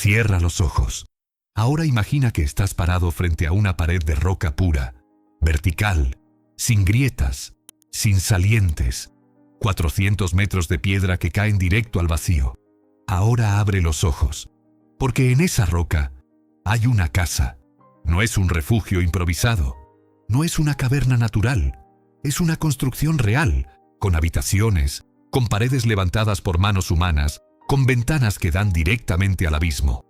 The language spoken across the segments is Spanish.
Cierra los ojos. Ahora imagina que estás parado frente a una pared de roca pura, vertical, sin grietas, sin salientes. 400 metros de piedra que caen directo al vacío. Ahora abre los ojos, porque en esa roca hay una casa. No es un refugio improvisado, no es una caverna natural, es una construcción real, con habitaciones, con paredes levantadas por manos humanas, con ventanas que dan directamente al abismo.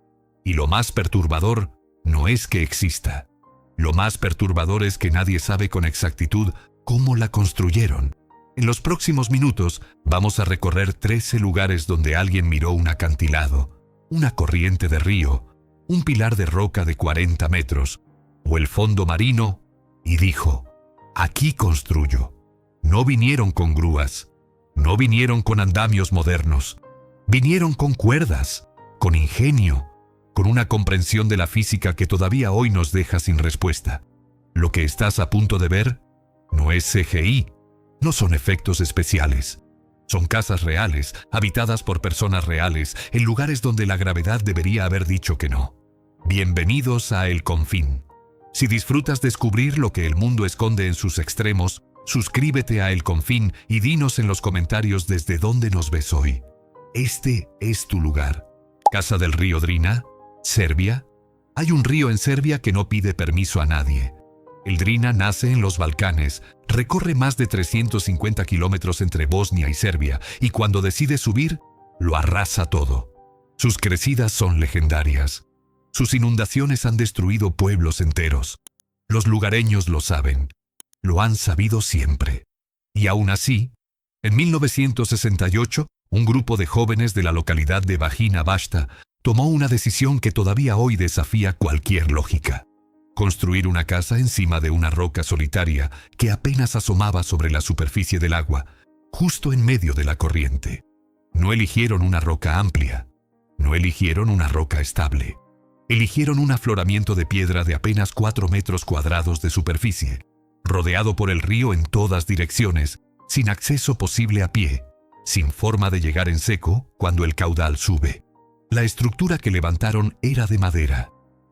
Y lo más perturbador no es que exista. Lo más perturbador es que nadie sabe con exactitud cómo la construyeron. En los próximos minutos vamos a recorrer 13 lugares donde alguien miró un acantilado, una corriente de río, un pilar de roca de 40 metros, o el fondo marino, y dijo: aquí construyo. No vinieron con grúas, no vinieron con andamios modernos, vinieron con cuerdas, con ingenio, con una comprensión de la física que todavía hoy nos deja sin respuesta. Lo que estás a punto de ver no es CGI, no son efectos especiales. Son casas reales, habitadas por personas reales, en lugares donde la gravedad debería haber dicho que no. Bienvenidos a El Confín. Si disfrutas descubrir lo que el mundo esconde en sus extremos, suscríbete a El Confín y dinos en los comentarios desde dónde nos ves hoy. Este es tu lugar. Casa del río Drina, Serbia. Hay un río en Serbia que no pide permiso a nadie. El Drina nace en los Balcanes, recorre más de 350 kilómetros entre Bosnia y Serbia, y cuando decide subir, lo arrasa todo. Sus crecidas son legendarias. Sus inundaciones han destruido pueblos enteros. Los lugareños lo saben. Lo han sabido siempre. Y aún así, en 1968, un grupo de jóvenes de la localidad de Bajina Bašta tomó una decisión que todavía hoy desafía cualquier lógica. Construir una casa encima de una roca solitaria que apenas asomaba sobre la superficie del agua, justo en medio de la corriente. No eligieron una roca amplia, no eligieron una roca estable. Eligieron un afloramiento de piedra de apenas 4 metros cuadrados de superficie, rodeado por el río en todas direcciones, sin acceso posible a pie, sin forma de llegar en seco cuando el caudal sube. La estructura que levantaron era de madera,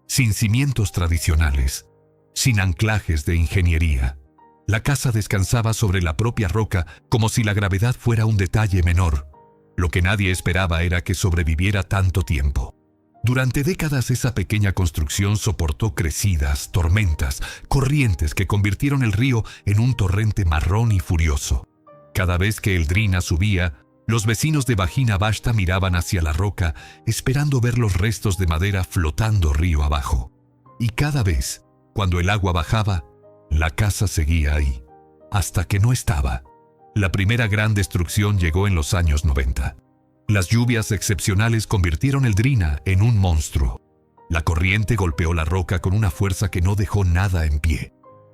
sin cimientos tradicionales, sin anclajes de ingeniería. La casa descansaba sobre la propia roca como si la gravedad fuera un detalle menor. Lo que nadie esperaba era que sobreviviera tanto tiempo. Durante décadas esa pequeña construcción soportó crecidas, tormentas, corrientes que convirtieron el río en un torrente marrón y furioso. Cada vez que el Drina subía, los vecinos de Bajina Bašta miraban hacia la roca, esperando ver los restos de madera flotando río abajo. Y cada vez, cuando el agua bajaba, la casa seguía ahí, hasta que no estaba. La primera gran destrucción llegó en los años 90. Las lluvias excepcionales convirtieron el Drina en un monstruo. La corriente golpeó la roca con una fuerza que no dejó nada en pie.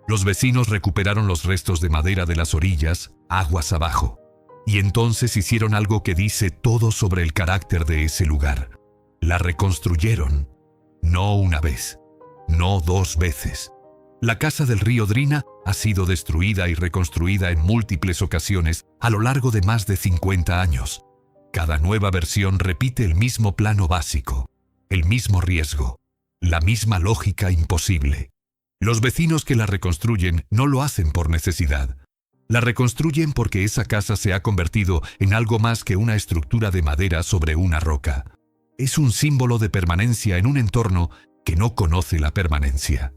Los vecinos recuperaron los restos de madera de las orillas, aguas abajo. Y entonces hicieron algo que dice todo sobre el carácter de ese lugar. La reconstruyeron. No una vez, no 2 veces. La casa del río Drina ha sido destruida y reconstruida en múltiples ocasiones a lo largo de más de 50 años. Cada nueva versión repite el mismo plano básico, el mismo riesgo, la misma lógica imposible. Los vecinos que la reconstruyen no lo hacen por necesidad. La reconstruyen porque esa casa se ha convertido en algo más que una estructura de madera sobre una roca. Es un símbolo de permanencia en un entorno que no conoce la permanencia.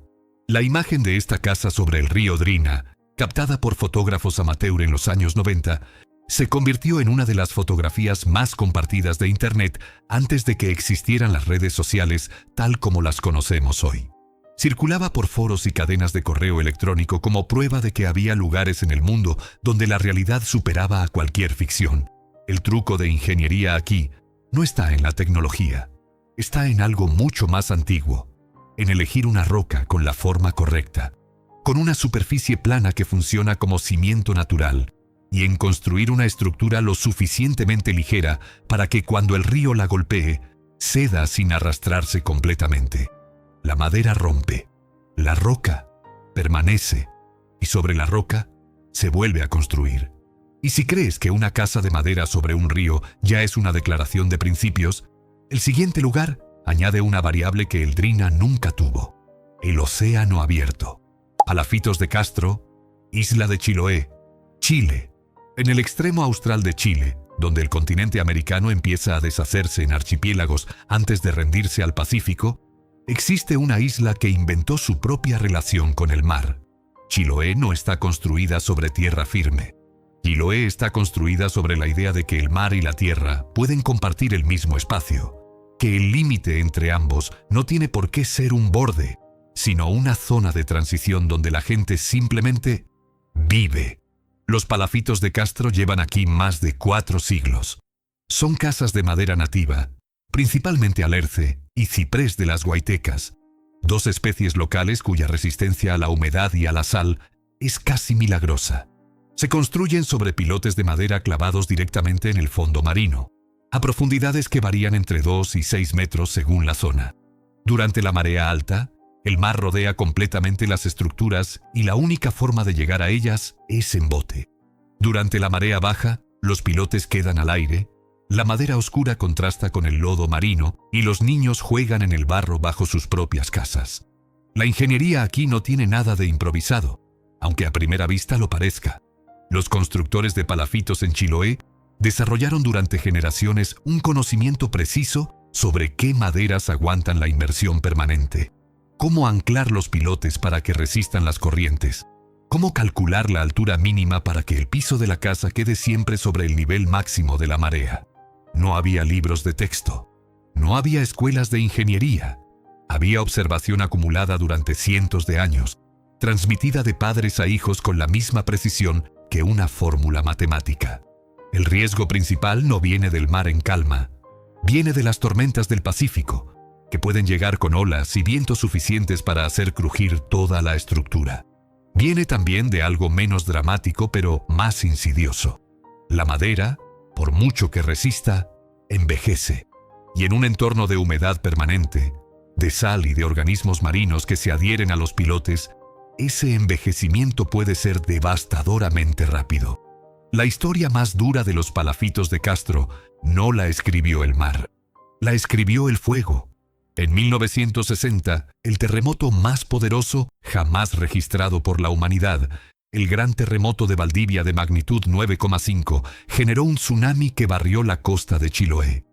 La imagen de esta casa sobre el río Drina, captada por fotógrafos amateur en los años 90, se convirtió en una de las fotografías más compartidas de Internet antes de que existieran las redes sociales tal como las conocemos hoy. Circulaba por foros y cadenas de correo electrónico como prueba de que había lugares en el mundo donde la realidad superaba a cualquier ficción. El truco de ingeniería aquí no está en la tecnología, está en algo mucho más antiguo, en elegir una roca con la forma correcta, con una superficie plana que funciona como cimiento natural, y en construir una estructura lo suficientemente ligera para que cuando el río la golpee, ceda sin arrastrarse completamente. La madera rompe, la roca permanece, y sobre la roca se vuelve a construir. Y si crees que una casa de madera sobre un río ya es una declaración de principios, el siguiente lugar añade una variable que el Drina nunca tuvo: el océano abierto. Palafitos de Castro, isla de Chiloé, Chile. En el extremo austral de Chile, donde el continente americano empieza a deshacerse en archipiélagos antes de rendirse al Pacífico, existe una isla que inventó su propia relación con el mar. Chiloé no está construida sobre tierra firme. Chiloé está construida sobre la idea de que el mar y la tierra pueden compartir el mismo espacio, que el límite entre ambos no tiene por qué ser un borde, sino una zona de transición donde la gente simplemente vive. Los palafitos de Castro llevan aquí más de 4 siglos. Son casas de madera nativa, principalmente alerce y ciprés de las Guaitecas, 2 especies locales cuya resistencia a la humedad y a la sal es casi milagrosa. Se construyen sobre pilotes de madera clavados directamente en el fondo marino, a profundidades que varían entre 2 y 6 metros según la zona. Durante la marea alta, el mar rodea completamente las estructuras y la única forma de llegar a ellas es en bote. Durante la marea baja, los pilotes quedan al aire, la madera oscura contrasta con el lodo marino y los niños juegan en el barro bajo sus propias casas. La ingeniería aquí no tiene nada de improvisado, aunque a primera vista lo parezca. Los constructores de palafitos en Chiloé desarrollaron durante generaciones un conocimiento preciso sobre qué maderas aguantan la inmersión permanente, cómo anclar los pilotes para que resistan las corrientes, cómo calcular la altura mínima para que el piso de la casa quede siempre sobre el nivel máximo de la marea. No había libros de texto, no había escuelas de ingeniería, había observación acumulada durante cientos de años, transmitida de padres a hijos con la misma precisión que una fórmula matemática. El riesgo principal no viene del mar en calma, viene de las tormentas del Pacífico, que pueden llegar con olas y vientos suficientes para hacer crujir toda la estructura. Viene también de algo menos dramático pero más insidioso. La madera, por mucho que resista, envejece, y en un entorno de humedad permanente, de sal y de organismos marinos que se adhieren a los pilotes, ese envejecimiento puede ser devastadoramente rápido. La historia más dura de los palafitos de Castro no la escribió el mar, la escribió el fuego. En 1960, el terremoto más poderoso jamás registrado por la humanidad, el gran terremoto de Valdivia de magnitud 9,5, generó un tsunami que barrió la costa de Chiloé.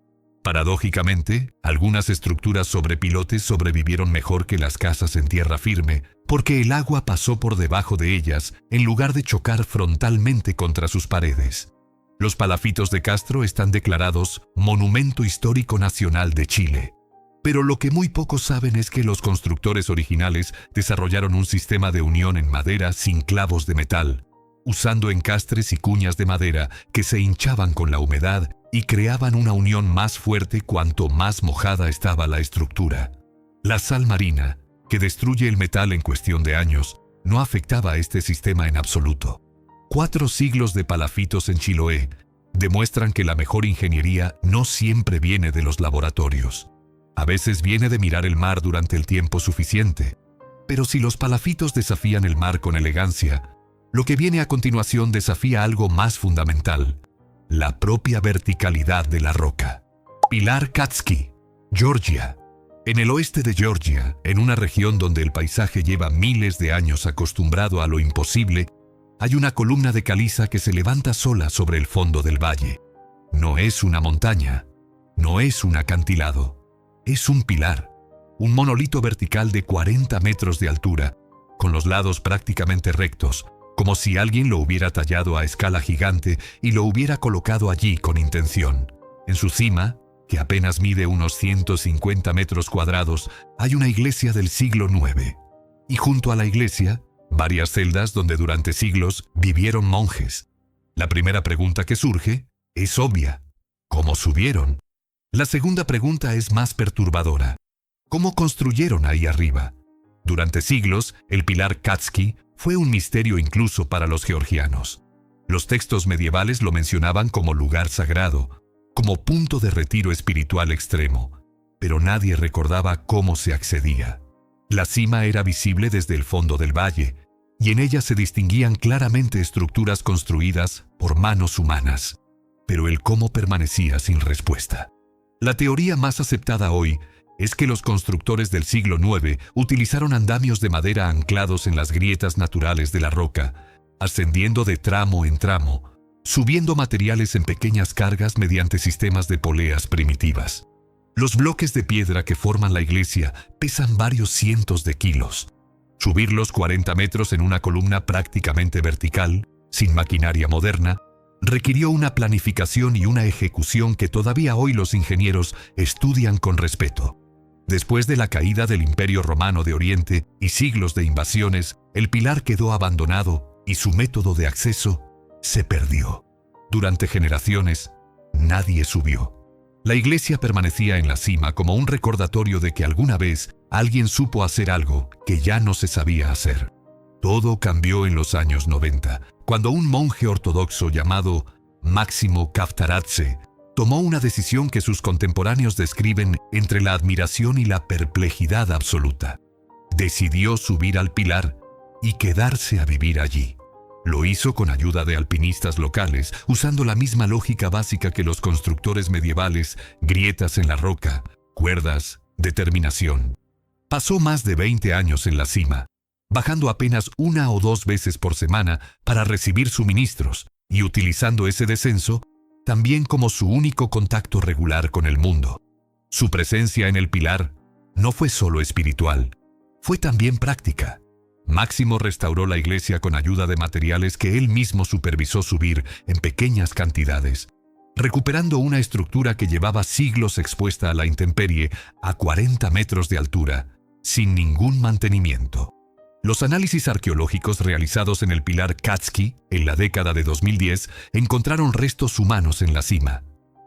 Paradójicamente, algunas estructuras sobre pilotes sobrevivieron mejor que las casas en tierra firme, porque el agua pasó por debajo de ellas en lugar de chocar frontalmente contra sus paredes. Los palafitos de Castro están declarados Monumento Histórico Nacional de Chile. Pero lo que muy pocos saben es que los constructores originales desarrollaron un sistema de unión en madera sin clavos de metal, usando encastres y cuñas de madera que se hinchaban con la humedad y creaban una unión más fuerte cuanto más mojada estaba la estructura. La sal marina, que destruye el metal en cuestión de años, no afectaba a este sistema en absoluto. 4 siglos de palafitos en Chiloé demuestran que la mejor ingeniería no siempre viene de los laboratorios. A veces viene de mirar el mar durante el tiempo suficiente. Pero si los palafitos desafían el mar con elegancia, lo que viene a continuación desafía algo más fundamental: la propia verticalidad de la roca. Pilar Katski, Georgia. En el oeste de Georgia, en una región donde el paisaje lleva miles de años acostumbrado a lo imposible, hay una columna de caliza que se levanta sola sobre el fondo del valle. No es una montaña, no es un acantilado. Es un pilar, un monolito vertical de 40 metros de altura, con los lados prácticamente rectos, como si alguien lo hubiera tallado a escala gigante y lo hubiera colocado allí con intención. En su cima, que apenas mide unos 150 metros cuadrados, hay una iglesia del siglo IX. Y junto a la iglesia, varias celdas donde durante siglos vivieron monjes. La primera pregunta que surge es obvia: ¿cómo subieron? La segunda pregunta es más perturbadora: ¿cómo construyeron ahí arriba? Durante siglos, el pilar Katski fue un misterio incluso para los georgianos. Los textos medievales lo mencionaban como lugar sagrado, como punto de retiro espiritual extremo, pero nadie recordaba cómo se accedía. La cima era visible desde el fondo del valle, y en ella se distinguían claramente estructuras construidas por manos humanas, pero el cómo permanecía sin respuesta. La teoría más aceptada hoy es que los constructores del siglo IX utilizaron andamios de madera anclados en las grietas naturales de la roca, ascendiendo de tramo en tramo, subiendo materiales en pequeñas cargas mediante sistemas de poleas primitivas. Los bloques de piedra que forman la iglesia pesan varios cientos de kilos. Subirlos 40 metros en una columna prácticamente vertical, sin maquinaria moderna, requirió una planificación y una ejecución que todavía hoy los ingenieros estudian con respeto. Después de la caída del Imperio Romano de Oriente y siglos de invasiones, el pilar quedó abandonado y su método de acceso se perdió. Durante generaciones, nadie subió. La iglesia permanecía en la cima como un recordatorio de que alguna vez alguien supo hacer algo que ya no se sabía hacer. Todo cambió en los años 90, cuando un monje ortodoxo llamado Máximo Kaftaradze tomó una decisión que sus contemporáneos describen entre la admiración y la perplejidad absoluta. Decidió subir al pilar y quedarse a vivir allí. Lo hizo con ayuda de alpinistas locales, usando la misma lógica básica que los constructores medievales: grietas en la roca, cuerdas, determinación. Pasó más de 20 años en la cima, bajando apenas 1 o 2 veces por semana para recibir suministros y utilizando ese descenso también como su único contacto regular con el mundo. Su presencia en el pilar no fue solo espiritual, fue también práctica. Máximo restauró la iglesia con ayuda de materiales que él mismo supervisó subir en pequeñas cantidades, recuperando una estructura que llevaba siglos expuesta a la intemperie a 40 metros de altura, sin ningún mantenimiento. Los análisis arqueológicos realizados en el pilar Katski en la década de 2010 encontraron restos humanos en la cima.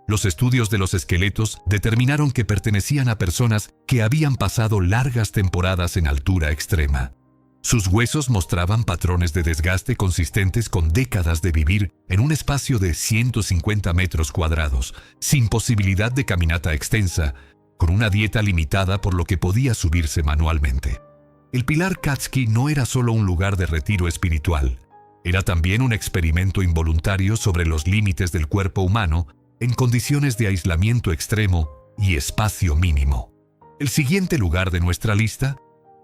Los estudios de los esqueletos determinaron que pertenecían a personas que habían pasado largas temporadas en altura extrema. Sus huesos mostraban patrones de desgaste consistentes con décadas de vivir en un espacio de 150 metros cuadrados, sin posibilidad de caminata extensa, con una dieta limitada por lo que podía subirse manualmente. El pilar Katski no era solo un lugar de retiro espiritual, era también un experimento involuntario sobre los límites del cuerpo humano en condiciones de aislamiento extremo y espacio mínimo. El siguiente lugar de nuestra lista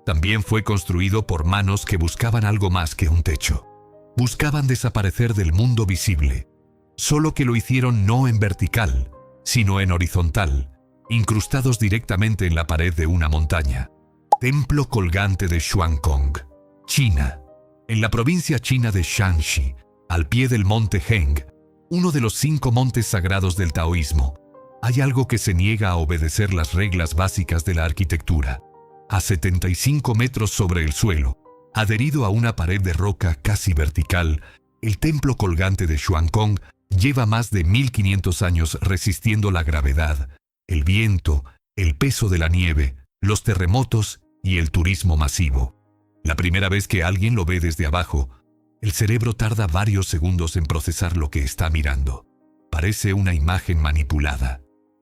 también fue construido por manos que buscaban algo más que un techo. Buscaban desaparecer del mundo visible, solo que lo hicieron no en vertical, sino en horizontal, incrustados directamente en la pared de una montaña. Templo colgante de Xuankong, China. En la provincia china de Shanxi, al pie del monte Heng, uno de los 5 montes sagrados del taoísmo, hay algo que se niega a obedecer las reglas básicas de la arquitectura. A 75 metros sobre el suelo, adherido a una pared de roca casi vertical, el templo colgante de Xuankong lleva más de 1500 años resistiendo la gravedad, el viento, el peso de la nieve, los terremotos y el turismo masivo. La primera vez que alguien lo ve desde abajo, el cerebro tarda varios segundos en procesar lo que está mirando. Parece una imagen manipulada.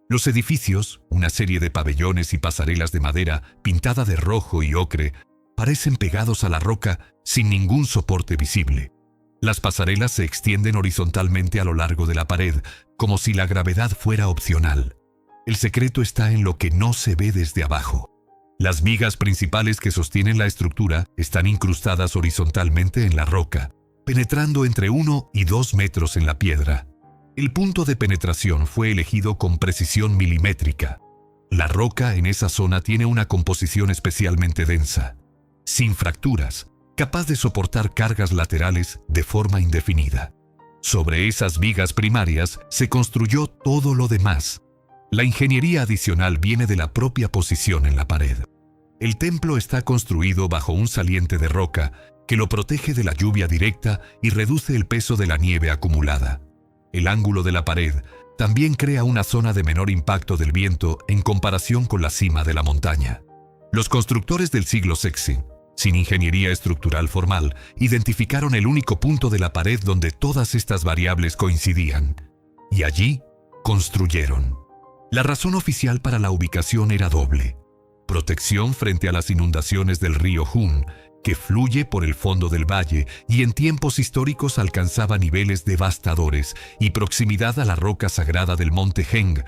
Los edificios, una serie de pabellones y pasarelas de madera pintada de rojo y ocre, parecen pegados a la roca sin ningún soporte visible. Las pasarelas se extienden horizontalmente a lo largo de la pared, como si la gravedad fuera opcional. El secreto está en lo que no se ve desde abajo. Las vigas principales que sostienen la estructura están incrustadas horizontalmente en la roca, penetrando entre 1 y 2 metros en la piedra. El punto de penetración fue elegido con precisión milimétrica. La roca en esa zona tiene una composición especialmente densa, sin fracturas, capaz de soportar cargas laterales de forma indefinida. Sobre esas vigas primarias se construyó todo lo demás. La ingeniería adicional viene de la propia posición en la pared. El templo está construido bajo un saliente de roca que lo protege de la lluvia directa y reduce el peso de la nieve acumulada. El ángulo de la pared también crea una zona de menor impacto del viento en comparación con la cima de la montaña. Los constructores del siglo VI, sin ingeniería estructural formal, identificaron el único punto de la pared donde todas estas variables coincidían, y allí construyeron. La razón oficial para la ubicación era doble: protección frente a las inundaciones del río Hun, que fluye por el fondo del valle y en tiempos históricos alcanzaba niveles devastadores, y proximidad a la roca sagrada del monte Heng,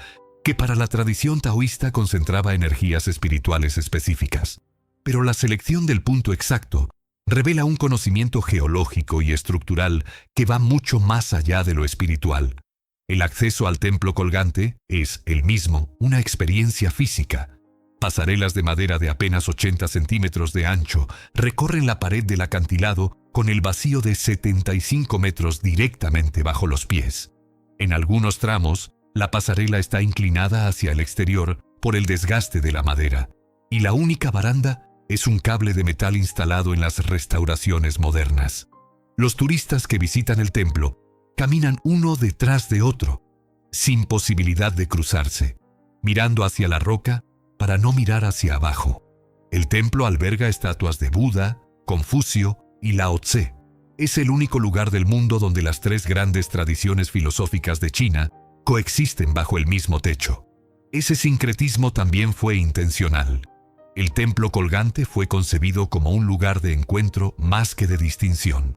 que para la tradición taoísta concentraba energías espirituales específicas. Pero la selección del punto exacto revela un conocimiento geológico y estructural que va mucho más allá de lo espiritual. El acceso al templo colgante es, el mismo, una experiencia física. Pasarelas de madera de apenas 80 centímetros de ancho recorren la pared del acantilado con el vacío de 75 metros directamente bajo los pies. En algunos tramos, la pasarela está inclinada hacia el exterior por el desgaste de la madera, y la única baranda es un cable de metal instalado en las restauraciones modernas. Los turistas que visitan el templo caminan uno detrás de otro, sin posibilidad de cruzarse, mirando hacia la roca para no mirar hacia abajo. El templo alberga estatuas de Buda, Confucio y Lao Tse. Es el único lugar del mundo donde las tres grandes tradiciones filosóficas de China coexisten bajo el mismo techo. Ese sincretismo también fue intencional. El templo colgante fue concebido como un lugar de encuentro más que de distinción.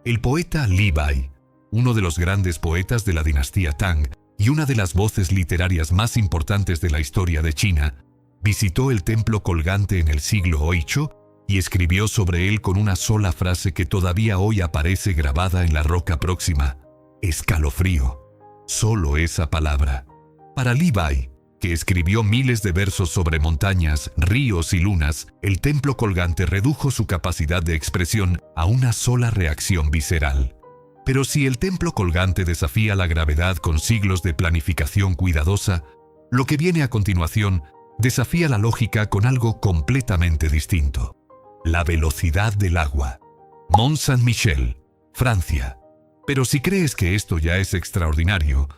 El poeta Li Bai, uno de los grandes poetas de la dinastía Tang y una de las voces literarias más importantes de la historia de China, visitó el templo colgante en el siglo VIII y escribió sobre él con una sola frase que todavía hoy aparece grabada en la roca próxima: escalofrío. Solo esa palabra. Para Li Bai, que escribió miles de versos sobre montañas, ríos y lunas, el templo colgante redujo su capacidad de expresión a una sola reacción visceral. Pero si el templo colgante desafía la gravedad con siglos de planificación cuidadosa, lo que viene a continuación desafía la lógica con algo completamente distinto: la velocidad del agua. Mont Saint-Michel, Francia. Pero si crees que esto ya es extraordinario,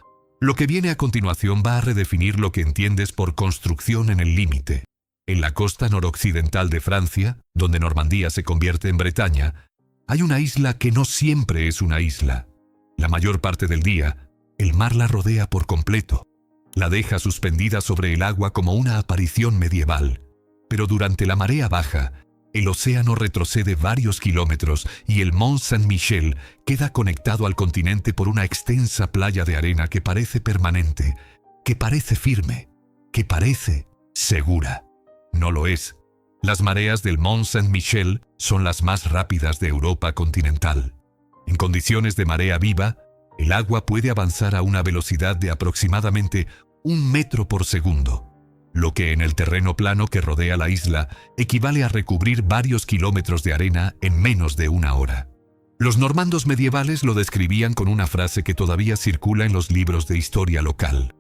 lo que viene a continuación va a redefinir lo que entiendes por construcción en el límite. En la costa noroccidental de Francia, donde Normandía se convierte en Bretaña, hay una isla que no siempre es una isla. La mayor parte del día, el mar la rodea por completo. La deja suspendida sobre el agua como una aparición medieval. Pero durante la marea baja, el océano retrocede varios kilómetros y el Mont Saint-Michel queda conectado al continente por una extensa playa de arena que parece permanente, que parece firme, que parece segura. No lo es. Las mareas del Mont Saint-Michel son las más rápidas de Europa continental. En condiciones de marea viva, el agua puede avanzar a una velocidad de aproximadamente 1 metro por segundo. Lo que en el terreno plano que rodea la isla equivale a recubrir varios kilómetros de arena en menos de 1 hora. Los normandos medievales lo describían con una frase que todavía circula en los libros de historia local: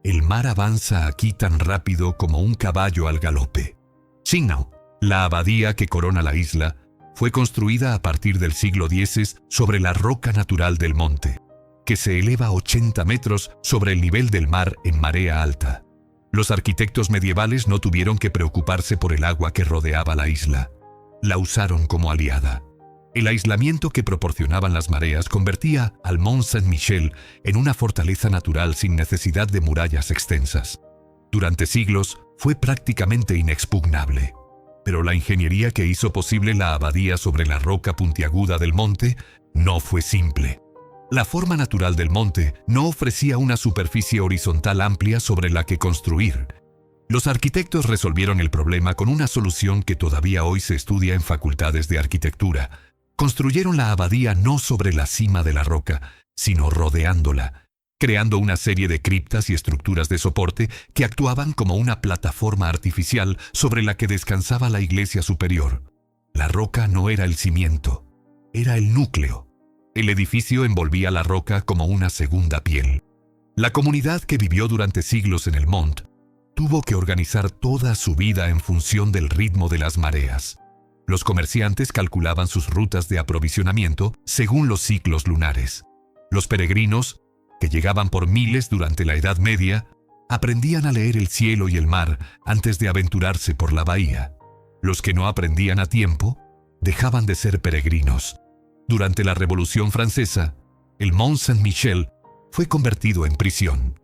el mar avanza aquí tan rápido como un caballo al galope. Chignau, la abadía que corona la isla, fue construida a partir del siglo X sobre la roca natural del monte, que se eleva a 80 metros sobre el nivel del mar en marea alta. Los arquitectos medievales no tuvieron que preocuparse por el agua que rodeaba la isla. La usaron como aliada. El aislamiento que proporcionaban las mareas convertía al Mont Saint-Michel en una fortaleza natural sin necesidad de murallas extensas. Durante siglos fue prácticamente inexpugnable. Pero la ingeniería que hizo posible la abadía sobre la roca puntiaguda del monte no fue simple. La forma natural del monte no ofrecía una superficie horizontal amplia sobre la que construir. Los arquitectos resolvieron el problema con una solución que todavía hoy se estudia en facultades de arquitectura. Construyeron la abadía no sobre la cima de la roca, sino rodeándola, creando una serie de criptas y estructuras de soporte que actuaban como una plataforma artificial sobre la que descansaba la iglesia superior. La roca no era el cimiento, era el núcleo. El edificio envolvía la roca como una segunda piel. La comunidad que vivió durante siglos en el Mont tuvo que organizar toda su vida en función del ritmo de las mareas. Los comerciantes calculaban sus rutas de aprovisionamiento según los ciclos lunares. Los peregrinos, que llegaban por miles durante la Edad Media, aprendían a leer el cielo y el mar antes de aventurarse por la bahía. Los que no aprendían a tiempo dejaban de ser peregrinos. Durante la Revolución Francesa, el Mont Saint-Michel fue convertido en prisión.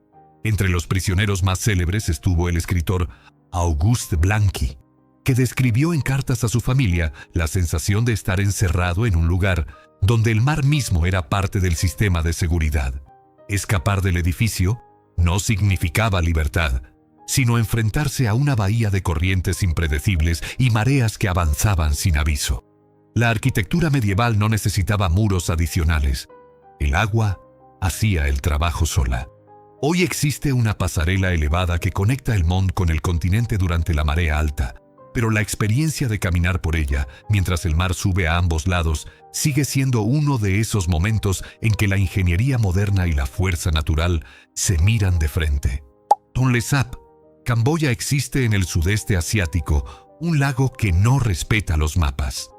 Entre los prisioneros más célebres estuvo el escritor Auguste Blanqui, que describió en cartas a su familia la sensación de estar encerrado en un lugar donde el mar mismo era parte del sistema de seguridad. Escapar del edificio no significaba libertad, sino enfrentarse a una bahía de corrientes impredecibles y mareas que avanzaban sin aviso. La arquitectura medieval no necesitaba muros adicionales. El agua hacía el trabajo sola. Hoy existe una pasarela elevada que conecta el Mont con el continente durante la marea alta, pero la experiencia de caminar por ella, mientras el mar sube a ambos lados, sigue siendo uno de esos momentos en que la ingeniería moderna y la fuerza natural se miran de frente. Tonle Sap. Camboya existe en el sudeste asiático, un lago que no respeta los mapas.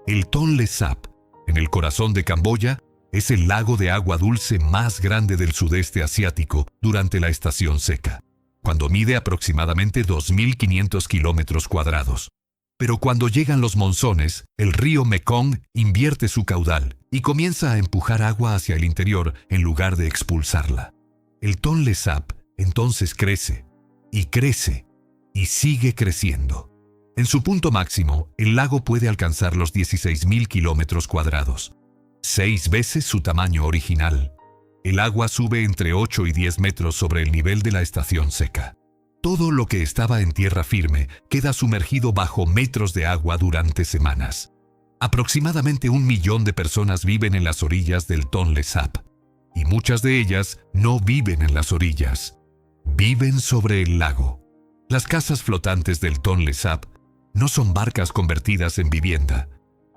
El Tonle Sap, en el corazón de Camboya, es el lago de agua dulce más grande del sudeste asiático durante la estación seca, cuando mide aproximadamente 2.500 kilómetros cuadrados. Pero cuando llegan los monzones, el río Mekong invierte su caudal y comienza a empujar agua hacia el interior en lugar de expulsarla. El Tonle Sap entonces crece y sigue creciendo. En su punto máximo, el lago puede alcanzar los 16.000 kilómetros cuadrados, 6 veces su tamaño original. El agua sube entre 8 y 10 metros sobre el nivel de la estación seca. Todo lo que estaba en tierra firme queda sumergido bajo metros de agua durante semanas. Aproximadamente 1 millón de personas viven en las orillas del Tonle Sap, y muchas de ellas no viven en las orillas. Viven sobre el lago. Las casas flotantes del Tonle Sap no son barcas convertidas en vivienda.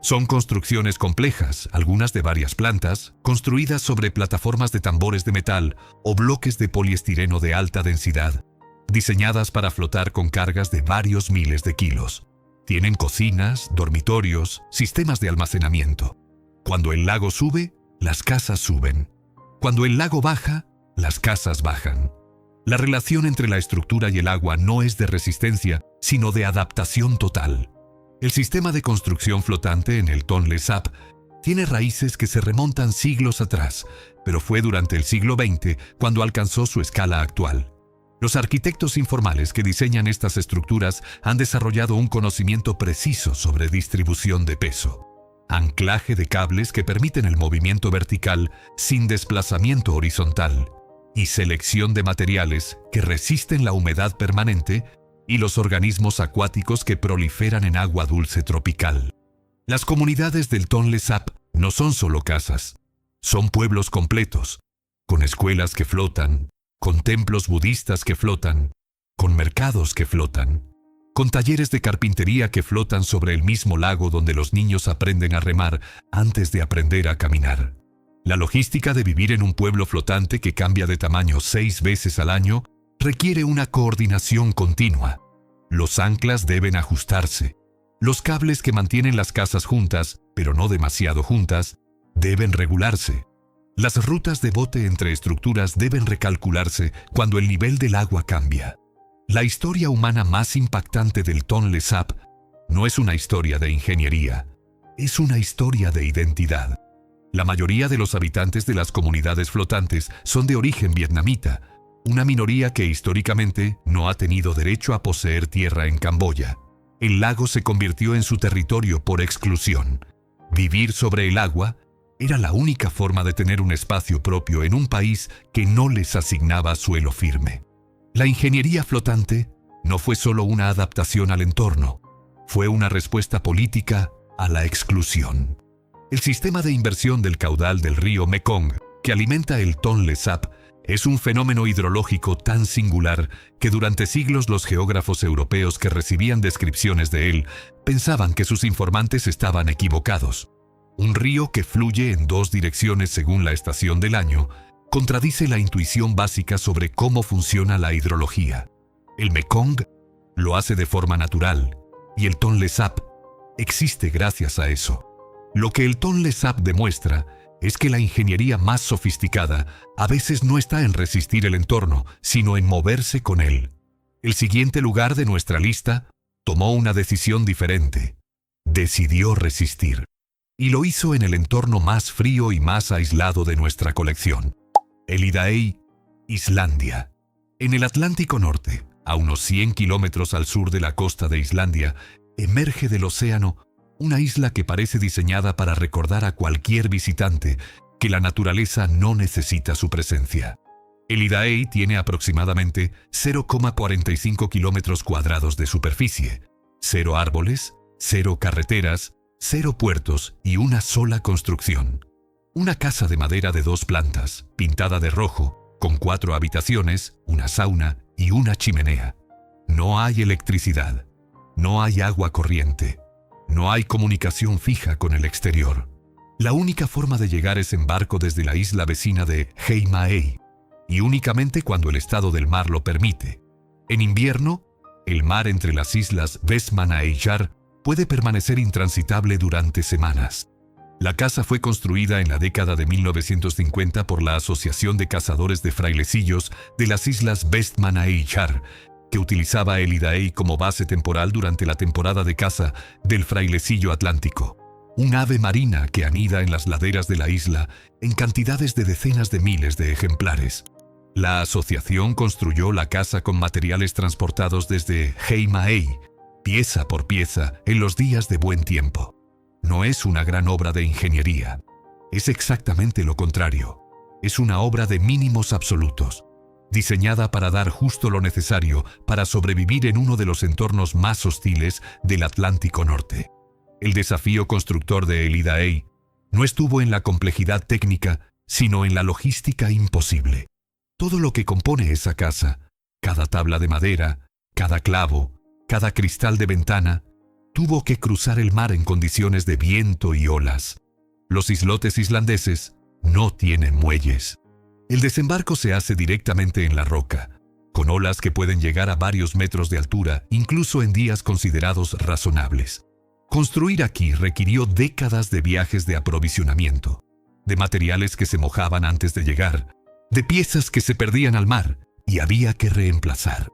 Son construcciones complejas, algunas de varias plantas, construidas sobre plataformas de tambores de metal o bloques de poliestireno de alta densidad, diseñadas para flotar con cargas de varios miles de kilos. Tienen cocinas, dormitorios, sistemas de almacenamiento. Cuando el lago sube, las casas suben. Cuando el lago baja, las casas bajan. La relación entre la estructura y el agua no es de resistencia, sino de adaptación total. El sistema de construcción flotante en el Tonle Sap tiene raíces que se remontan siglos atrás, pero fue durante el siglo XX cuando alcanzó su escala actual. Los arquitectos informales que diseñan estas estructuras han desarrollado un conocimiento preciso sobre distribución de peso, anclaje de cables que permiten el movimiento vertical sin desplazamiento horizontal, y selección de materiales que resisten la humedad permanente y los organismos acuáticos que proliferan en agua dulce tropical. Las comunidades del Tonle Sap no son solo casas, son pueblos completos, con escuelas que flotan, con templos budistas que flotan, con mercados que flotan, con talleres de carpintería que flotan sobre el mismo lago donde los niños aprenden a remar antes de aprender a caminar. La logística de vivir en un pueblo flotante que cambia de tamaño 6 veces al año requiere una coordinación continua. Los anclas deben ajustarse. Los cables que mantienen las casas juntas, pero no demasiado juntas, deben regularse. Las rutas de bote entre estructuras deben recalcularse cuando el nivel del agua cambia. La historia humana más impactante del Tonle Sap no es una historia de ingeniería, es una historia de identidad. La mayoría de los habitantes de las comunidades flotantes son de origen vietnamita, una minoría que históricamente no ha tenido derecho a poseer tierra en Camboya. El lago se convirtió en su territorio por exclusión. Vivir sobre el agua era la única forma de tener un espacio propio en un país que no les asignaba suelo firme. La ingeniería flotante no fue solo una adaptación al entorno, fue una respuesta política a la exclusión. El sistema de inversión del caudal del río Mekong, que alimenta el Tonle Sap, es un fenómeno hidrológico tan singular que durante siglos los geógrafos europeos que recibían descripciones de él pensaban que sus informantes estaban equivocados. Un río que fluye en 2 direcciones según la estación del año contradice la intuición básica sobre cómo funciona la hidrología. El Mekong lo hace de forma natural y el Tonle Sap existe gracias a eso. Lo que el Tonle Sap demuestra es que la ingeniería más sofisticada a veces no está en resistir el entorno, sino en moverse con él. El siguiente lugar de nuestra lista tomó una decisión diferente. Decidió resistir. Y lo hizo en el entorno más frío y más aislado de nuestra colección. El Idaey, Islandia. En el Atlántico Norte, a unos 100 kilómetros al sur de la costa de Islandia, emerge del océano una isla que parece diseñada para recordar a cualquier visitante que la naturaleza no necesita su presencia. El Idaho tiene aproximadamente 0,45 kilómetros cuadrados de superficie, 0 árboles, 0 carreteras, 0 puertos y una sola construcción. Una casa de madera de 2 plantas, pintada de rojo, con 4 habitaciones, una sauna y una chimenea. No hay electricidad, no hay agua corriente, no hay comunicación fija con el exterior. La única forma de llegar es en barco desde la isla vecina de Heimaey, y únicamente cuando el estado del mar lo permite. En invierno, el mar entre las islas Vestmanna e Yar puede permanecer intransitable durante semanas. La casa fue construida en la década de 1950 por la Asociación de Cazadores de Frailecillos de las islas Vestmanna e Yar, que utilizaba el Idaho como base temporal durante la temporada de caza del frailecillo atlántico, un ave marina que anida en las laderas de la isla en cantidades de decenas de miles de ejemplares. La asociación construyó la casa con materiales transportados desde Heimaey, pieza por pieza, en los días de buen tiempo. No es una gran obra de ingeniería. Es exactamente lo contrario. Es una obra de mínimos absolutos, diseñada para dar justo lo necesario para sobrevivir en uno de los entornos más hostiles del Atlántico Norte. El desafío constructor de el Idaho no estuvo en la complejidad técnica, sino en la logística imposible. Todo lo que compone esa casa, cada tabla de madera, cada clavo, cada cristal de ventana, tuvo que cruzar el mar en condiciones de viento y olas. Los islotes islandeses no tienen muelles. El desembarco se hace directamente en la roca, con olas que pueden llegar a varios metros de altura, incluso en días considerados razonables. Construir aquí requirió décadas de viajes de aprovisionamiento, de materiales que se mojaban antes de llegar, de piezas que se perdían al mar y había que reemplazar.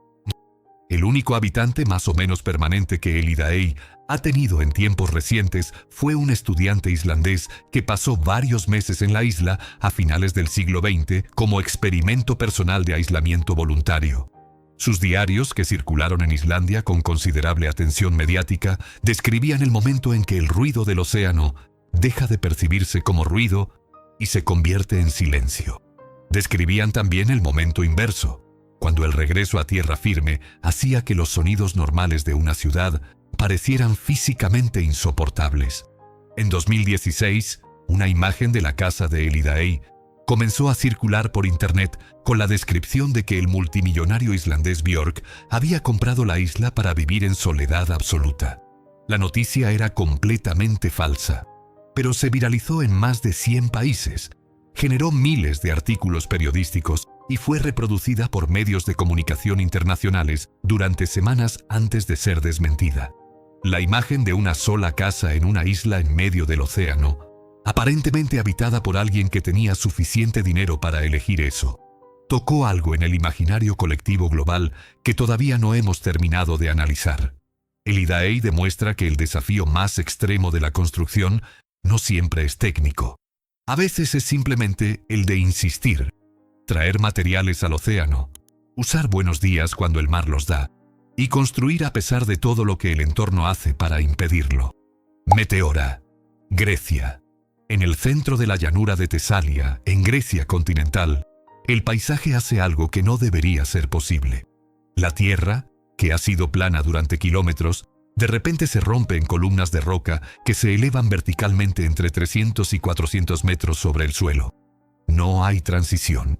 El único habitante más o menos permanente que el Idaho ha tenido en tiempos recientes fue un estudiante islandés que pasó varios meses en la isla a finales del siglo XX como experimento personal de aislamiento voluntario. Sus diarios, que circularon en Islandia con considerable atención mediática, describían el momento en que el ruido del océano deja de percibirse como ruido y se convierte en silencio. Describían también el momento inverso, cuando el regreso a tierra firme hacía que los sonidos normales de una ciudad parecieran físicamente insoportables. En 2016, una imagen de la casa de el Idaho comenzó a circular por internet con la descripción de que el multimillonario islandés Björk había comprado la isla para vivir en soledad absoluta. La noticia era completamente falsa, pero se viralizó en más de 100 países, generó miles de artículos periodísticos y fue reproducida por medios de comunicación internacionales durante semanas antes de ser desmentida. La imagen de una sola casa en una isla en medio del océano, aparentemente habitada por alguien que tenía suficiente dinero para elegir eso, tocó algo en el imaginario colectivo global que todavía no hemos terminado de analizar. El Idaho demuestra que el desafío más extremo de la construcción no siempre es técnico. A veces es simplemente el de insistir, traer materiales al océano, usar buenos días cuando el mar los da, y construir a pesar de todo lo que el entorno hace para impedirlo. Meteora, Grecia. En el centro de la llanura de Tesalia, en Grecia continental, el paisaje hace algo que no debería ser posible. La tierra, que ha sido plana durante kilómetros, de repente se rompe en columnas de roca que se elevan verticalmente entre 300 y 400 metros sobre el suelo. No hay transición,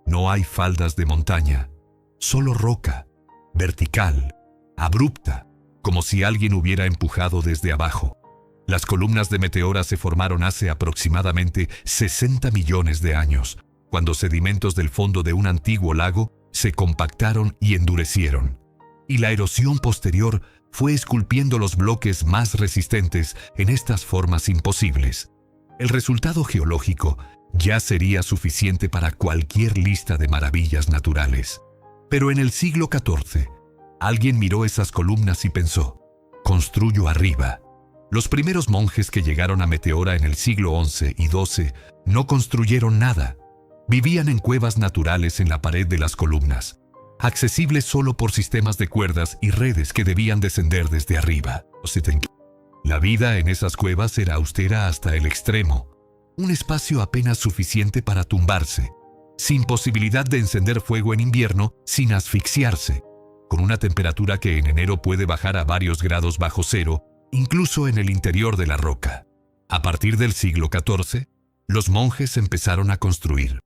no hay faldas de montaña, solo roca, vertical, abrupta, como si alguien hubiera empujado desde abajo. Las columnas de Meteora se formaron hace aproximadamente 60 millones de años, cuando sedimentos del fondo de un antiguo lago se compactaron y endurecieron, y la erosión posterior fue esculpiendo los bloques más resistentes en estas formas imposibles. El resultado geológico ya sería suficiente para cualquier lista de maravillas naturales. Pero en el siglo XIV, alguien miró esas columnas y pensó, construyo arriba. Los primeros monjes que llegaron a Meteora en el siglo XI y XII no construyeron nada. Vivían en cuevas naturales en la pared de las columnas, accesibles solo por sistemas de cuerdas y redes que debían descender desde arriba. La vida en esas cuevas era austera hasta el extremo, un espacio apenas suficiente para tumbarse, sin posibilidad de encender fuego en invierno sin asfixiarse, con una temperatura que en enero puede bajar a varios grados bajo cero, incluso en el interior de la roca. A partir del siglo XIV, los monjes empezaron a construir.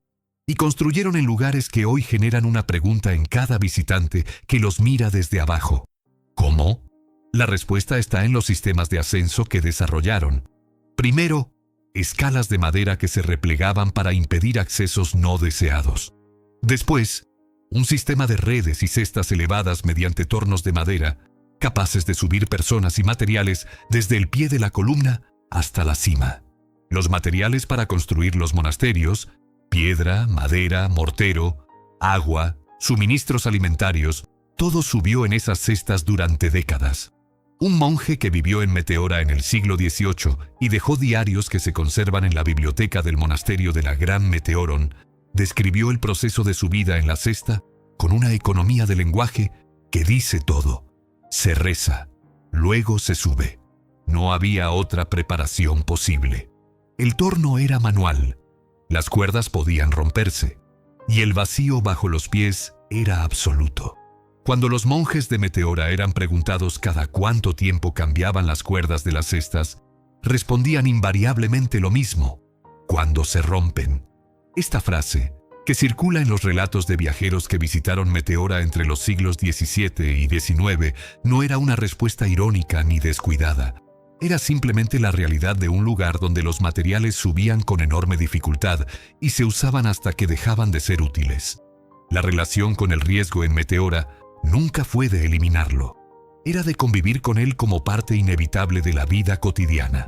Y construyeron en lugares que hoy generan una pregunta en cada visitante que los mira desde abajo. ¿Cómo? La respuesta está en los sistemas de ascenso que desarrollaron. Primero, escalas de madera que se replegaban para impedir accesos no deseados. Después, un sistema de redes y cestas elevadas mediante tornos de madera, capaces de subir personas y materiales desde el pie de la columna hasta la cima. Los materiales para construir los monasterios, piedra, madera, mortero, agua, suministros alimentarios, todo subió en esas cestas durante décadas. Un monje que vivió en Meteora en el siglo XVIII y dejó diarios que se conservan en la biblioteca del monasterio de la Gran Meteoron, describió el proceso de subida en la cesta con una economía de lenguaje que dice todo. Se reza, luego se sube. No había otra preparación posible. El torno era manual. Las cuerdas podían romperse, y el vacío bajo los pies era absoluto. Cuando los monjes de Meteora eran preguntados cada cuánto tiempo cambiaban las cuerdas de las cestas, respondían invariablemente lo mismo: cuando se rompen. Esta frase, que circula en los relatos de viajeros que visitaron Meteora entre los siglos XVII y XIX, no era una respuesta irónica ni descuidada. Era simplemente la realidad de un lugar donde los materiales subían con enorme dificultad y se usaban hasta que dejaban de ser útiles. La relación con el riesgo en Meteora nunca fue de eliminarlo. Era de convivir con él como parte inevitable de la vida cotidiana.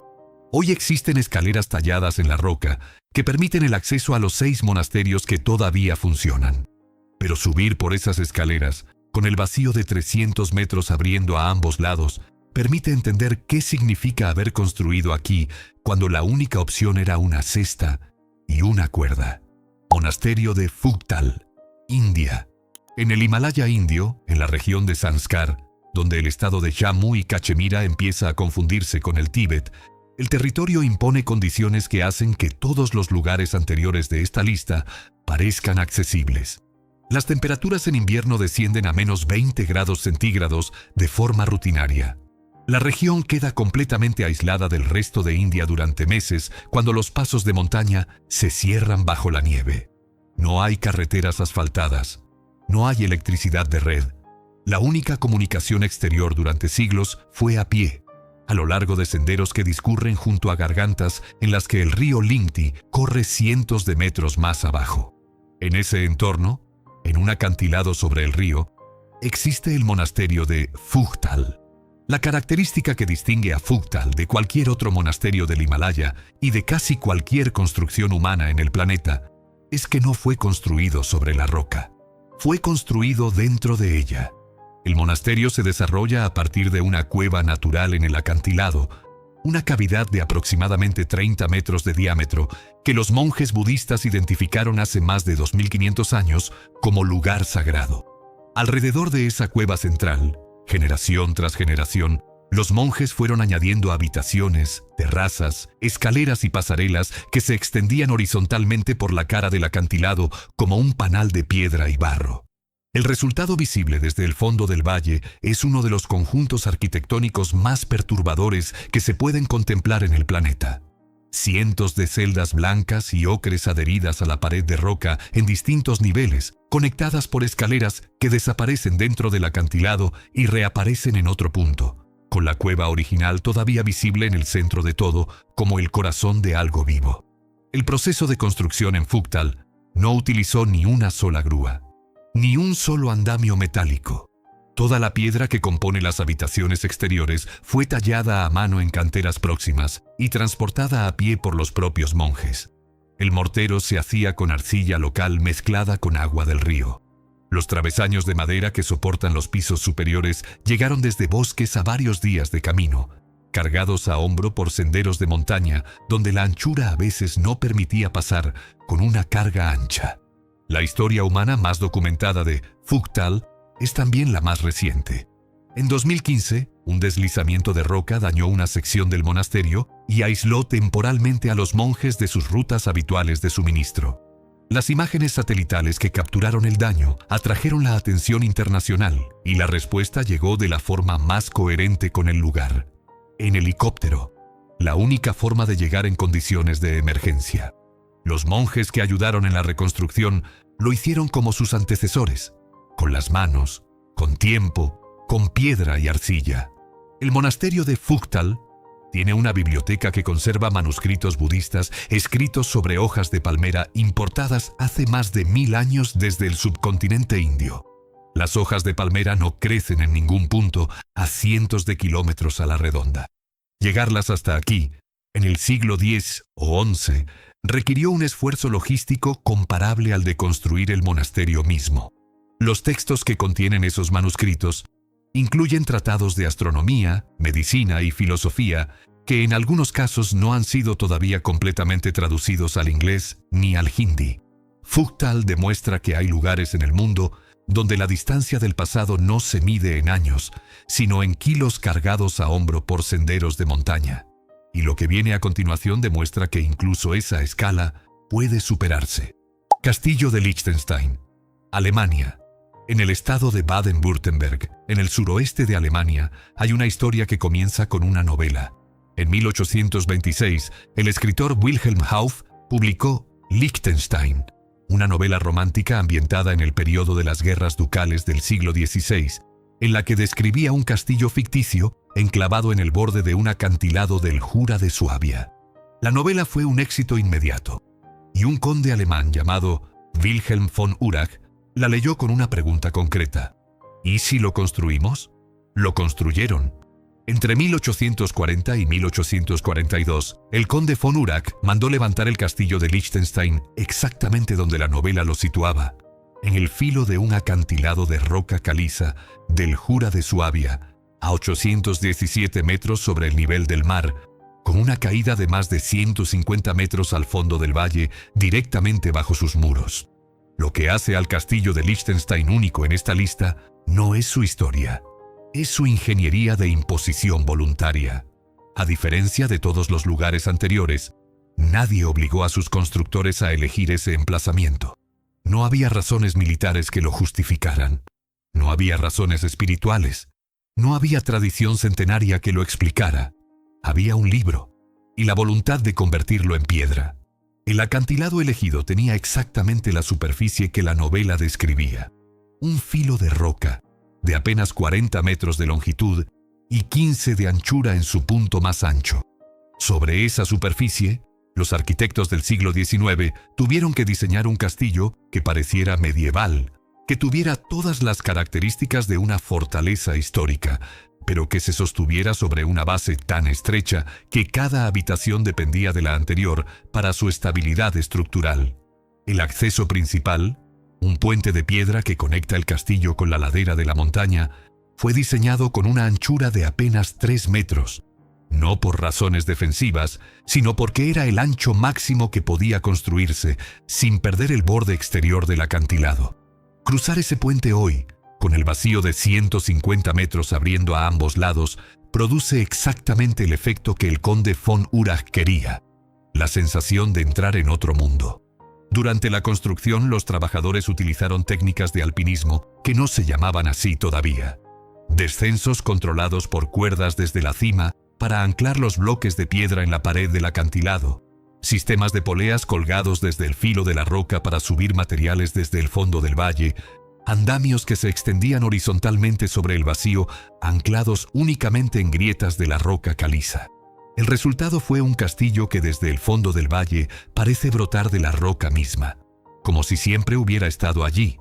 Hoy existen escaleras talladas en la roca que permiten el acceso a los 6 monasterios que todavía funcionan. Pero subir por esas escaleras, con el vacío de 300 metros abriendo a ambos lados, permite entender qué significa haber construido aquí cuando la única opción era una cesta y una cuerda. Monasterio de Phugtal, India. En el Himalaya indio, en la región de Zanskar, donde el estado de Jammu y Cachemira empieza a confundirse con el Tíbet, el territorio impone condiciones que hacen que todos los lugares anteriores de esta lista parezcan accesibles. Las temperaturas en invierno descienden a menos 20 grados centígrados de forma rutinaria. La región queda completamente aislada del resto de India durante meses cuando los pasos de montaña se cierran bajo la nieve. No hay carreteras asfaltadas, no hay electricidad de red. La única comunicación exterior durante siglos fue a pie, a lo largo de senderos que discurren junto a gargantas en las que el río Linti corre cientos de metros más abajo. En ese entorno, en un acantilado sobre el río, existe el monasterio de Phugtal. La característica que distingue a Phugtal de cualquier otro monasterio del Himalaya y de casi cualquier construcción humana en el planeta es que no fue construido sobre la roca. Fue construido dentro de ella. El monasterio se desarrolla a partir de una cueva natural en el acantilado, una cavidad de aproximadamente 30 metros de diámetro que los monjes budistas identificaron hace más de 2500 años como lugar sagrado. Alrededor de esa cueva central, generación tras generación, los monjes fueron añadiendo habitaciones, terrazas, escaleras y pasarelas que se extendían horizontalmente por la cara del acantilado como un panal de piedra y barro. El resultado visible desde el fondo del valle es uno de los conjuntos arquitectónicos más perturbadores que se pueden contemplar en el planeta. Cientos de celdas blancas y ocres adheridas a la pared de roca en distintos niveles, conectadas por escaleras que desaparecen dentro del acantilado y reaparecen en otro punto, con la cueva original todavía visible en el centro de todo, como el corazón de algo vivo. El proceso de construcción en Phugtal no utilizó ni una sola grúa, ni un solo andamio metálico. Toda la piedra que compone las habitaciones exteriores fue tallada a mano en canteras próximas y transportada a pie por los propios monjes. El mortero se hacía con arcilla local mezclada con agua del río. Los travesaños de madera que soportan los pisos superiores llegaron desde bosques a varios días de camino, cargados a hombro por senderos de montaña donde la anchura a veces no permitía pasar con una carga ancha. La historia humana más documentada de Phugtal es también la más reciente. En 2015, un deslizamiento de roca dañó una sección del monasterio y aisló temporalmente a los monjes de sus rutas habituales de suministro. Las imágenes satelitales que capturaron el daño atrajeron la atención internacional y la respuesta llegó de la forma más coherente con el lugar: en helicóptero, la única forma de llegar en condiciones de emergencia. Los monjes que ayudaron en la reconstrucción lo hicieron como sus antecesores, con las manos, con tiempo, con piedra y arcilla. El monasterio de Fugtal tiene una biblioteca que conserva manuscritos budistas escritos sobre hojas de palmera importadas hace más de 1000 años desde el subcontinente indio. Las hojas de palmera no crecen en ningún punto a cientos de kilómetros a la redonda. Llegarlas hasta aquí, en el siglo X o XI, requirió un esfuerzo logístico comparable al de construir el monasterio mismo. Los textos que contienen esos manuscritos incluyen tratados de astronomía, medicina y filosofía que en algunos casos no han sido todavía completamente traducidos al inglés ni al hindi. Fugtal demuestra que hay lugares en el mundo donde la distancia del pasado no se mide en años, sino en kilos cargados a hombro por senderos de montaña. Y lo que viene a continuación demuestra que incluso esa escala puede superarse. Castillo de Liechtenstein, Alemania. En el estado de Baden-Württemberg, en el suroeste de Alemania, hay una historia que comienza con una novela. En 1826, el escritor Wilhelm Hauff publicó Liechtenstein, una novela romántica ambientada en el periodo de las guerras ducales del siglo XVI, en la que describía un castillo ficticio enclavado en el borde de un acantilado del Jura de Suabia. La novela fue un éxito inmediato, y un conde alemán llamado Wilhelm von Urach la leyó con una pregunta concreta: ¿y si lo construimos? Lo construyeron. Entre 1840 y 1842, el conde von Urach mandó levantar el castillo de Liechtenstein exactamente donde la novela lo situaba, en el filo de un acantilado de roca caliza del Jura de Suabia, a 817 metros sobre el nivel del mar, con una caída de más de 150 metros al fondo del valle, directamente bajo sus muros. Lo que hace al castillo de Liechtenstein único en esta lista no es su historia, es su ingeniería de imposición voluntaria. A diferencia de todos los lugares anteriores, nadie obligó a sus constructores a elegir ese emplazamiento. No había razones militares que lo justificaran. No había razones espirituales. No había tradición centenaria que lo explicara. Había un libro y la voluntad de convertirlo en piedra. El acantilado elegido tenía exactamente la superficie que la novela describía: un filo de roca de apenas 40 metros de longitud y 15 de anchura en su punto más ancho. Sobre esa superficie, los arquitectos del siglo XIX tuvieron que diseñar un castillo que pareciera medieval, que tuviera todas las características de una fortaleza histórica, pero que se sostuviera sobre una base tan estrecha que cada habitación dependía de la anterior para su estabilidad estructural. El acceso principal, un puente de piedra que conecta el castillo con la ladera de la montaña, fue diseñado con una anchura de apenas 3 metros, no por razones defensivas, sino porque era el ancho máximo que podía construirse sin perder el borde exterior del acantilado. Cruzar ese puente hoy, con el vacío de 150 metros abriendo a ambos lados, produce exactamente el efecto que el conde von Urach quería: la sensación de entrar en otro mundo. Durante la construcción, los trabajadores utilizaron técnicas de alpinismo que no se llamaban así todavía. Descensos controlados por cuerdas desde la cima para anclar los bloques de piedra en la pared del acantilado. Sistemas de poleas colgados desde el filo de la roca para subir materiales desde el fondo del valle. Andamios que se extendían horizontalmente sobre el vacío, anclados únicamente en grietas de la roca caliza. El resultado fue un castillo que desde el fondo del valle parece brotar de la roca misma, como si siempre hubiera estado allí.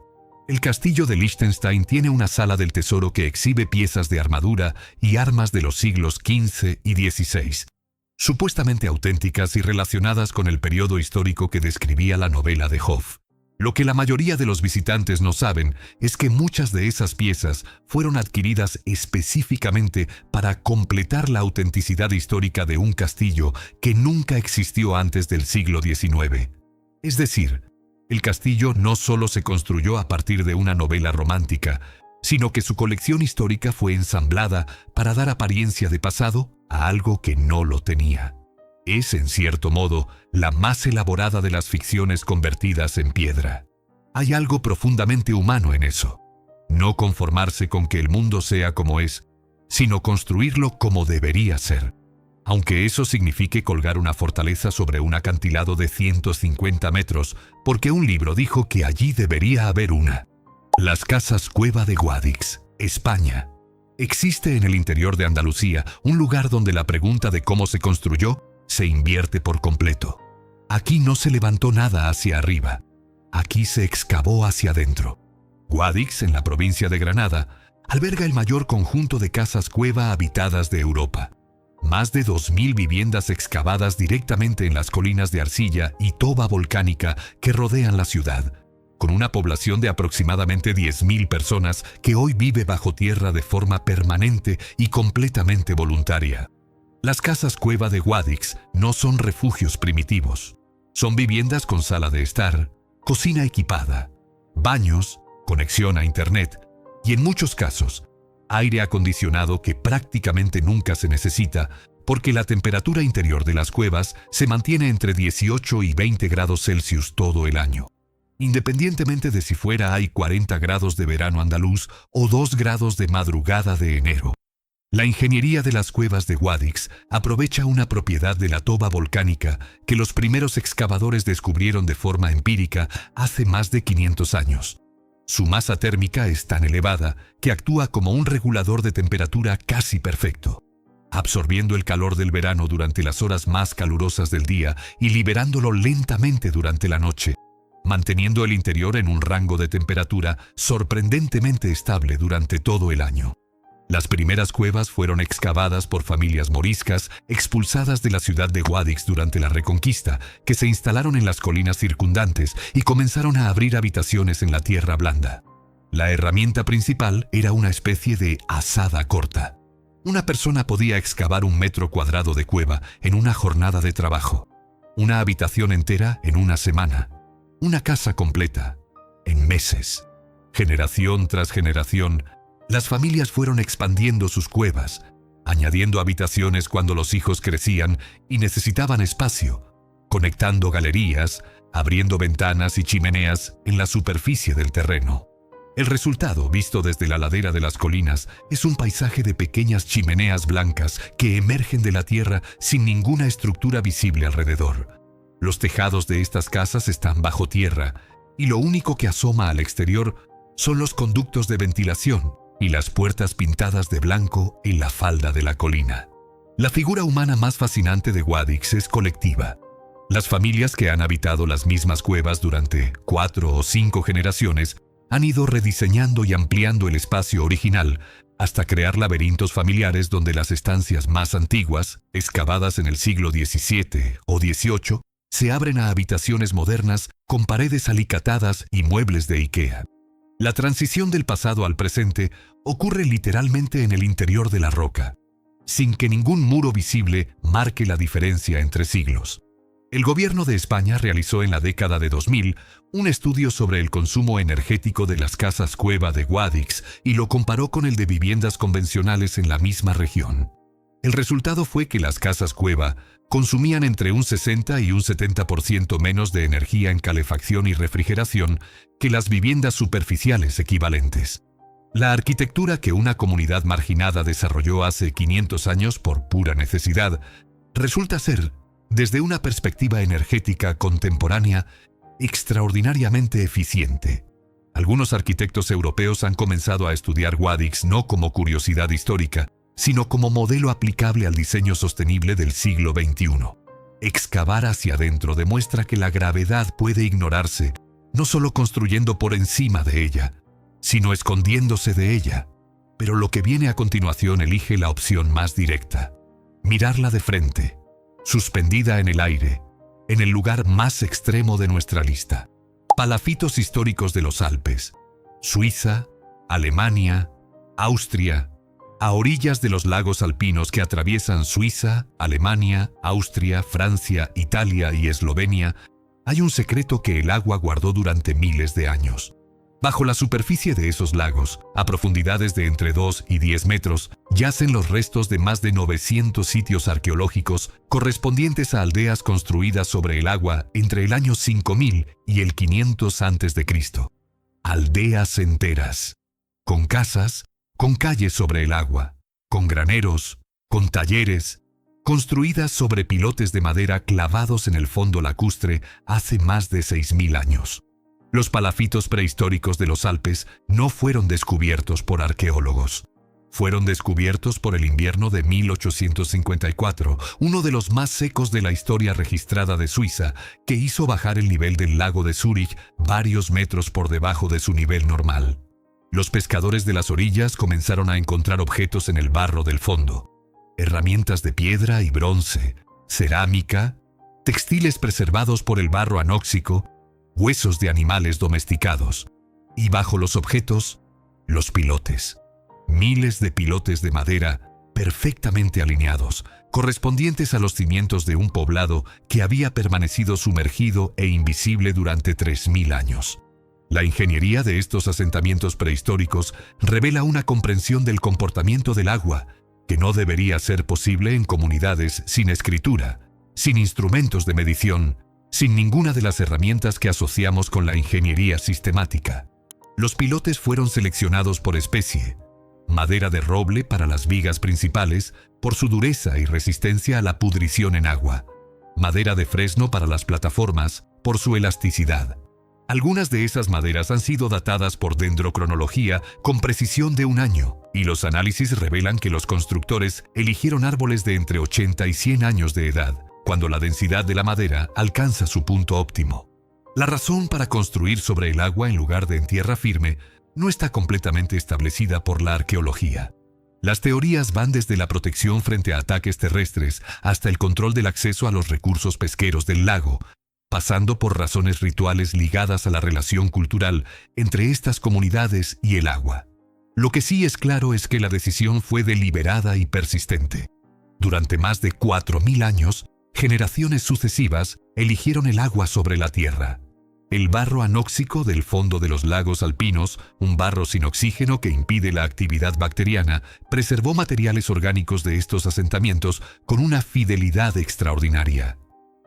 El castillo de Liechtenstein tiene una sala del tesoro que exhibe piezas de armadura y armas de los siglos XV y XVI, supuestamente auténticas y relacionadas con el periodo histórico que describía la novela de Hauff. Lo que la mayoría de los visitantes no saben es que muchas de esas piezas fueron adquiridas específicamente para completar la autenticidad histórica de un castillo que nunca existió antes del siglo XIX. Es decir, el castillo no solo se construyó a partir de una novela romántica, sino que su colección histórica fue ensamblada para dar apariencia de pasado a algo que no lo tenía. Es, en cierto modo, la más elaborada de las ficciones convertidas en piedra. Hay algo profundamente humano en eso. No conformarse con que el mundo sea como es, sino construirlo como debería ser. Aunque eso signifique colgar una fortaleza sobre un acantilado de 150 metros, porque un libro dijo que allí debería haber una. Las casas cueva de Guadix, España. Existe en el interior de Andalucía un lugar donde la pregunta de cómo se construyó se invierte por completo. Aquí no se levantó nada hacia arriba. Aquí se excavó hacia adentro. Guadix, en la provincia de Granada, alberga el mayor conjunto de casas cueva habitadas de Europa. Más de 2.000 viviendas excavadas directamente en las colinas de arcilla y toba volcánica que rodean la ciudad, con una población de aproximadamente 10.000 personas que hoy vive bajo tierra de forma permanente y completamente voluntaria. Las casas cueva de Guadix no son refugios primitivos. Son viviendas con sala de estar, cocina equipada, baños, conexión a internet y, en muchos casos, aire acondicionado que prácticamente nunca se necesita porque la temperatura interior de las cuevas se mantiene entre 18 y 20 grados Celsius todo el año, independientemente de si fuera hay 40 grados de verano andaluz o 2 grados de madrugada de enero. La ingeniería de las cuevas de Guadix aprovecha una propiedad de la toba volcánica que los primeros excavadores descubrieron de forma empírica hace más de 500 años. Su masa térmica es tan elevada que actúa como un regulador de temperatura casi perfecto, absorbiendo el calor del verano durante las horas más calurosas del día y liberándolo lentamente durante la noche, manteniendo el interior en un rango de temperatura sorprendentemente estable durante todo el año. Las primeras cuevas fueron excavadas por familias moriscas expulsadas de la ciudad de Guadix durante la Reconquista, que se instalaron en las colinas circundantes y comenzaron a abrir habitaciones en la tierra blanda. La herramienta principal era una especie de azada corta. Una persona podía excavar 1 metro cuadrado de cueva en una jornada de trabajo, una habitación entera en una semana, una casa completa en meses. Generación tras generación, las familias fueron expandiendo sus cuevas, añadiendo habitaciones cuando los hijos crecían y necesitaban espacio, conectando galerías, abriendo ventanas y chimeneas en la superficie del terreno. El resultado, visto desde la ladera de las colinas, es un paisaje de pequeñas chimeneas blancas que emergen de la tierra sin ninguna estructura visible alrededor. Los tejados de estas casas están bajo tierra y lo único que asoma al exterior son los conductos de ventilación y las puertas pintadas de blanco en la falda de la colina. La figura humana más fascinante de Guadix es colectiva. Las familias que han habitado las mismas cuevas durante 4 o 5 generaciones han ido rediseñando y ampliando el espacio original hasta crear laberintos familiares donde las estancias más antiguas, excavadas en el siglo XVII o XVIII, se abren a habitaciones modernas con paredes alicatadas y muebles de IKEA. La transición del pasado al presente ocurre literalmente en el interior de la roca, sin que ningún muro visible marque la diferencia entre siglos. El gobierno de España realizó en la década de 2000 un estudio sobre el consumo energético de las casas cueva de Guadix y lo comparó con el de viviendas convencionales en la misma región. El resultado fue que las casas cueva consumían entre un 60 y un 70% menos de energía en calefacción y refrigeración que las viviendas superficiales equivalentes. La arquitectura que una comunidad marginada desarrolló hace 500 años por pura necesidad resulta ser, desde una perspectiva energética contemporánea, extraordinariamente eficiente. Algunos arquitectos europeos han comenzado a estudiar Guadix no como curiosidad histórica, sino como modelo aplicable al diseño sostenible del siglo XXI. Excavar hacia adentro demuestra que la gravedad puede ignorarse, no solo construyendo por encima de ella, sino escondiéndose de ella. Pero lo que viene a continuación elige la opción más directa: mirarla de frente, suspendida en el aire, en el lugar más extremo de nuestra lista. Palafitos históricos de los Alpes, Suiza, Alemania, Austria. A orillas de los lagos alpinos que atraviesan Suiza, Alemania, Austria, Francia, Italia y Eslovenia, hay un secreto que el agua guardó durante miles de años. Bajo la superficie de esos lagos, a profundidades de entre 2 y 10 metros, yacen los restos de más de 900 sitios arqueológicos correspondientes a aldeas construidas sobre el agua entre el año 5000 y el 500 a.C. Aldeas enteras, con casas, con calles sobre el agua, con graneros, con talleres, construidas sobre pilotes de madera clavados en el fondo lacustre hace más de 6000 años. Los palafitos prehistóricos de los Alpes no fueron descubiertos por arqueólogos. Fueron descubiertos por el invierno de 1854, uno de los más secos de la historia registrada de Suiza, que hizo bajar el nivel del lago de Zúrich varios metros por debajo de su nivel normal. Los pescadores de las orillas comenzaron a encontrar objetos en el barro del fondo: herramientas de piedra y bronce, cerámica, textiles preservados por el barro anóxico, huesos de animales domesticados, y bajo los objetos, los pilotes. Miles de pilotes de madera perfectamente alineados, correspondientes a los cimientos de un poblado que había permanecido sumergido e invisible durante 3000 años. La ingeniería de estos asentamientos prehistóricos revela una comprensión del comportamiento del agua que no debería ser posible en comunidades sin escritura, sin instrumentos de medición, sin ninguna de las herramientas que asociamos con la ingeniería sistemática. Los pilotes fueron seleccionados por especie: madera de roble para las vigas principales por su dureza y resistencia a la pudrición en agua, madera de fresno para las plataformas por su elasticidad. Algunas de esas maderas han sido datadas por dendrocronología con precisión de 1 año, y los análisis revelan que los constructores eligieron árboles de entre 80 y 100 años de edad, cuando la densidad de la madera alcanza su punto óptimo. La razón para construir sobre el agua en lugar de en tierra firme no está completamente establecida por la arqueología. Las teorías van desde la protección frente a ataques terrestres hasta el control del acceso a los recursos pesqueros del lago, pasando por razones rituales ligadas a la relación cultural entre estas comunidades y el agua. Lo que sí es claro es que la decisión fue deliberada y persistente. Durante más de 4000 años, generaciones sucesivas eligieron el agua sobre la tierra. El barro anóxico del fondo de los lagos alpinos, un barro sin oxígeno que impide la actividad bacteriana, preservó materiales orgánicos de estos asentamientos con una fidelidad extraordinaria.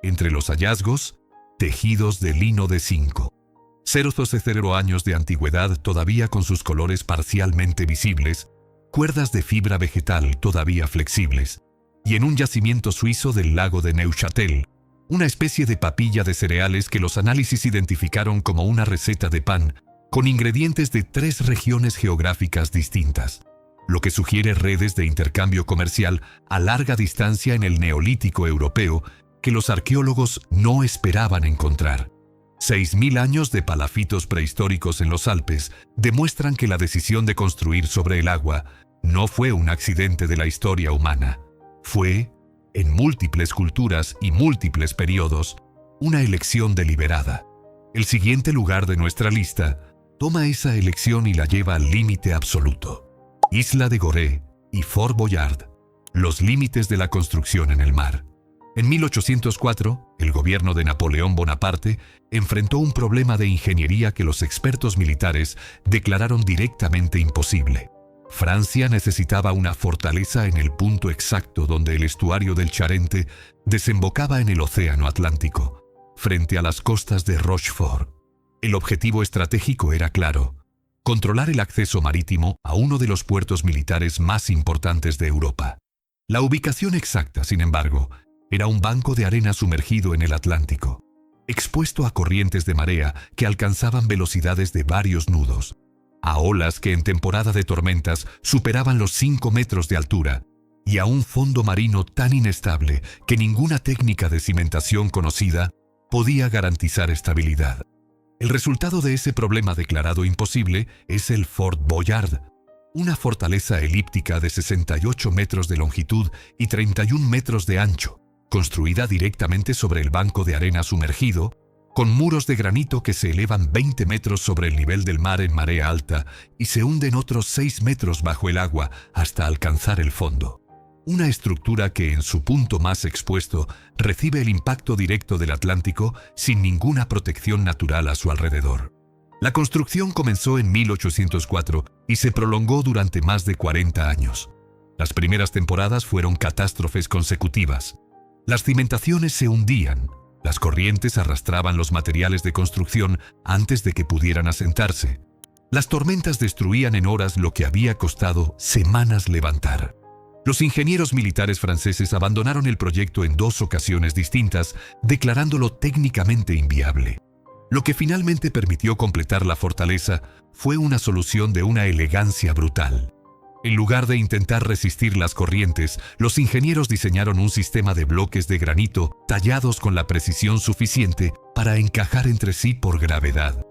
Entre los hallazgos, tejidos de lino de 5,000 años de antigüedad todavía con sus colores parcialmente visibles, cuerdas de fibra vegetal todavía flexibles, y en un yacimiento suizo del lago de Neuchâtel, una especie de papilla de cereales que los análisis identificaron como una receta de pan con ingredientes de 3 regiones geográficas distintas, lo que sugiere redes de intercambio comercial a larga distancia en el Neolítico europeo que los arqueólogos no esperaban encontrar. 6000 años de palafitos prehistóricos en los Alpes demuestran que la decisión de construir sobre el agua no fue un accidente de la historia humana. Fue, en múltiples culturas y múltiples periodos, una elección deliberada. El siguiente lugar de nuestra lista toma esa elección y la lleva al límite absoluto. Isla de Gorée y Fort Boyard, los límites de la construcción en el mar. En 1804, el gobierno de Napoleón Bonaparte enfrentó un problema de ingeniería que los expertos militares declararon directamente imposible. Francia necesitaba una fortaleza en el punto exacto donde el estuario del Charente desembocaba en el Océano Atlántico, frente a las costas de Rochefort. El objetivo estratégico era claro: controlar el acceso marítimo a uno de los puertos militares más importantes de Europa. La ubicación exacta, sin embargo, era un banco de arena sumergido en el Atlántico, expuesto a corrientes de marea que alcanzaban velocidades de varios nudos, a olas que en temporada de tormentas superaban los 5 metros de altura, y a un fondo marino tan inestable que ninguna técnica de cimentación conocida podía garantizar estabilidad. El resultado de ese problema declarado imposible es el Fort Boyard, una fortaleza elíptica de 68 metros de longitud y 31 metros de ancho, construida directamente sobre el banco de arena sumergido, con muros de granito que se elevan 20 metros sobre el nivel del mar en marea alta y se hunden otros 6 metros bajo el agua hasta alcanzar el fondo. Una estructura que en su punto más expuesto recibe el impacto directo del Atlántico sin ninguna protección natural a su alrededor. La construcción comenzó en 1804 y se prolongó durante más de 40 años. Las primeras temporadas fueron catástrofes consecutivas. Las cimentaciones se hundían, las corrientes arrastraban los materiales de construcción antes de que pudieran asentarse. Las tormentas destruían en horas lo que había costado semanas levantar. Los ingenieros militares franceses abandonaron el proyecto en 2 ocasiones distintas, declarándolo técnicamente inviable. Lo que finalmente permitió completar la fortaleza fue una solución de una elegancia brutal. En lugar de intentar resistir las corrientes, los ingenieros diseñaron un sistema de bloques de granito tallados con la precisión suficiente para encajar entre sí por gravedad,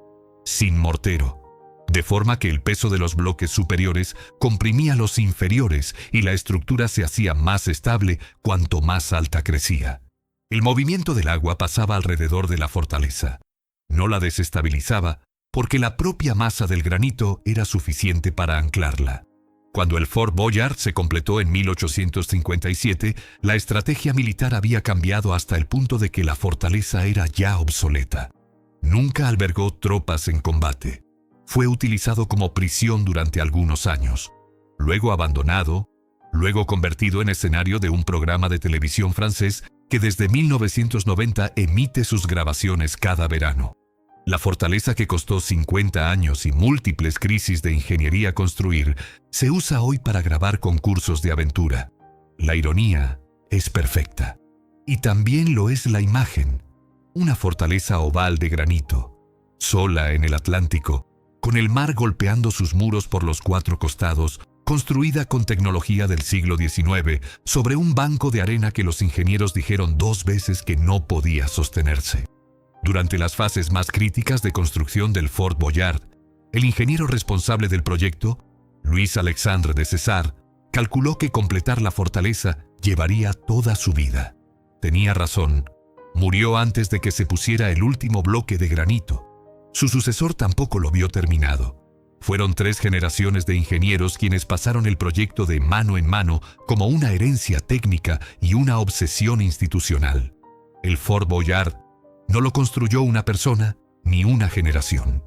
sin mortero, de forma que el peso de los bloques superiores comprimía los inferiores y la estructura se hacía más estable cuanto más alta crecía. El movimiento del agua pasaba alrededor de la fortaleza. No la desestabilizaba porque la propia masa del granito era suficiente para anclarla. Cuando el Fort Boyard se completó en 1857, la estrategia militar había cambiado hasta el punto de que la fortaleza era ya obsoleta. Nunca albergó tropas en combate. Fue utilizado como prisión durante algunos años, luego abandonado, luego convertido en escenario de un programa de televisión francés que desde 1990 emite sus grabaciones cada verano. La fortaleza que costó 50 años y múltiples crisis de ingeniería construir, se usa hoy para grabar concursos de aventura. La ironía es perfecta. Y también lo es la imagen. Una fortaleza oval de granito, sola en el Atlántico, con el mar golpeando sus muros por los 4 costados, construida con tecnología del siglo XIX, sobre un banco de arena que los ingenieros dijeron 2 veces que no podía sostenerse. Durante las fases más críticas de construcción del Fort Boyard, el ingeniero responsable del proyecto, Louis-Alexandre de César, calculó que completar la fortaleza llevaría toda su vida. Tenía razón. Murió antes de que se pusiera el último bloque de granito. Su sucesor tampoco lo vio terminado. Fueron 3 generaciones de ingenieros quienes pasaron el proyecto de mano en mano como una herencia técnica y una obsesión institucional. El Fort Boyard no lo construyó una persona ni una generación.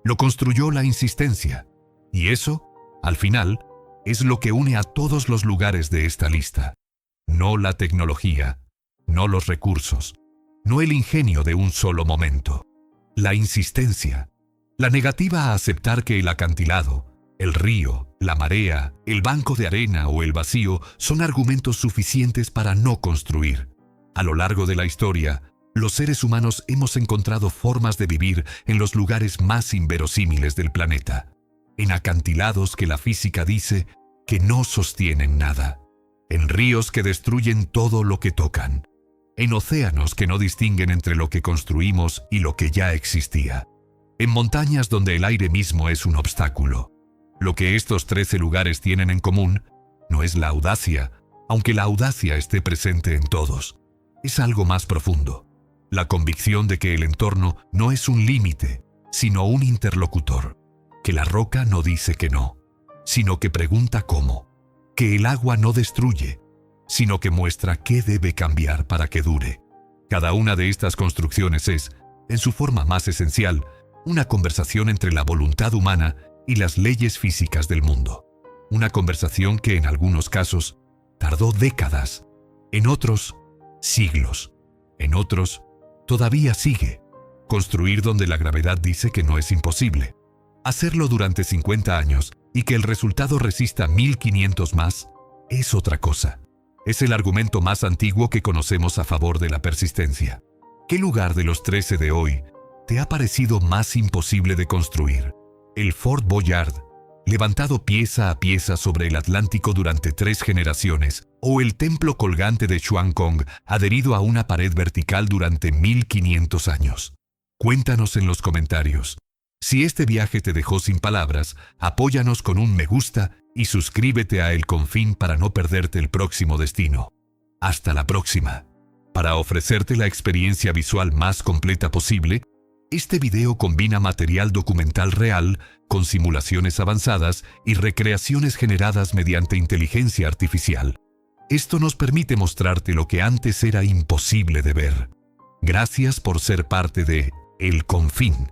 Lo construyó la insistencia. Y eso, al final, es lo que une a todos los lugares de esta lista. No la tecnología, no los recursos, no el ingenio de un solo momento. La insistencia, la negativa a aceptar que el acantilado, el río, la marea, el banco de arena o el vacío son argumentos suficientes para no construir. A lo largo de la historia, los seres humanos hemos encontrado formas de vivir en los lugares más inverosímiles del planeta, en acantilados que la física dice que no sostienen nada, en ríos que destruyen todo lo que tocan, en océanos que no distinguen entre lo que construimos y lo que ya existía, en montañas donde el aire mismo es un obstáculo. Lo que estos 13 lugares tienen en común no es la audacia, aunque la audacia esté presente en todos. Es algo más profundo. La convicción de que el entorno no es un límite, sino un interlocutor. Que la roca no dice que no, sino que pregunta cómo. Que el agua no destruye, sino que muestra qué debe cambiar para que dure. Cada una de estas construcciones es, en su forma más esencial, una conversación entre la voluntad humana y las leyes físicas del mundo. Una conversación que en algunos casos tardó décadas, en otros siglos, en otros todavía sigue. Construir donde la gravedad dice que no es imposible. Hacerlo durante 50 años y que el resultado resista 1500 más es otra cosa. Es el argumento más antiguo que conocemos a favor de la persistencia. ¿Qué lugar de los 13 de hoy te ha parecido más imposible de construir? El Fort Boyard, levantado pieza a pieza sobre el Atlántico durante 3 generaciones, o el templo colgante de Chuan-Kong, adherido a una pared vertical durante 1500 años. Cuéntanos en los comentarios. Si este viaje te dejó sin palabras, apóyanos con un me gusta y suscríbete a El Confín para no perderte el próximo destino. Hasta la próxima. Para ofrecerte la experiencia visual más completa posible, este video combina material documental real con simulaciones avanzadas y recreaciones generadas mediante inteligencia artificial. Esto nos permite mostrarte lo que antes era imposible de ver. Gracias por ser parte de El Confín.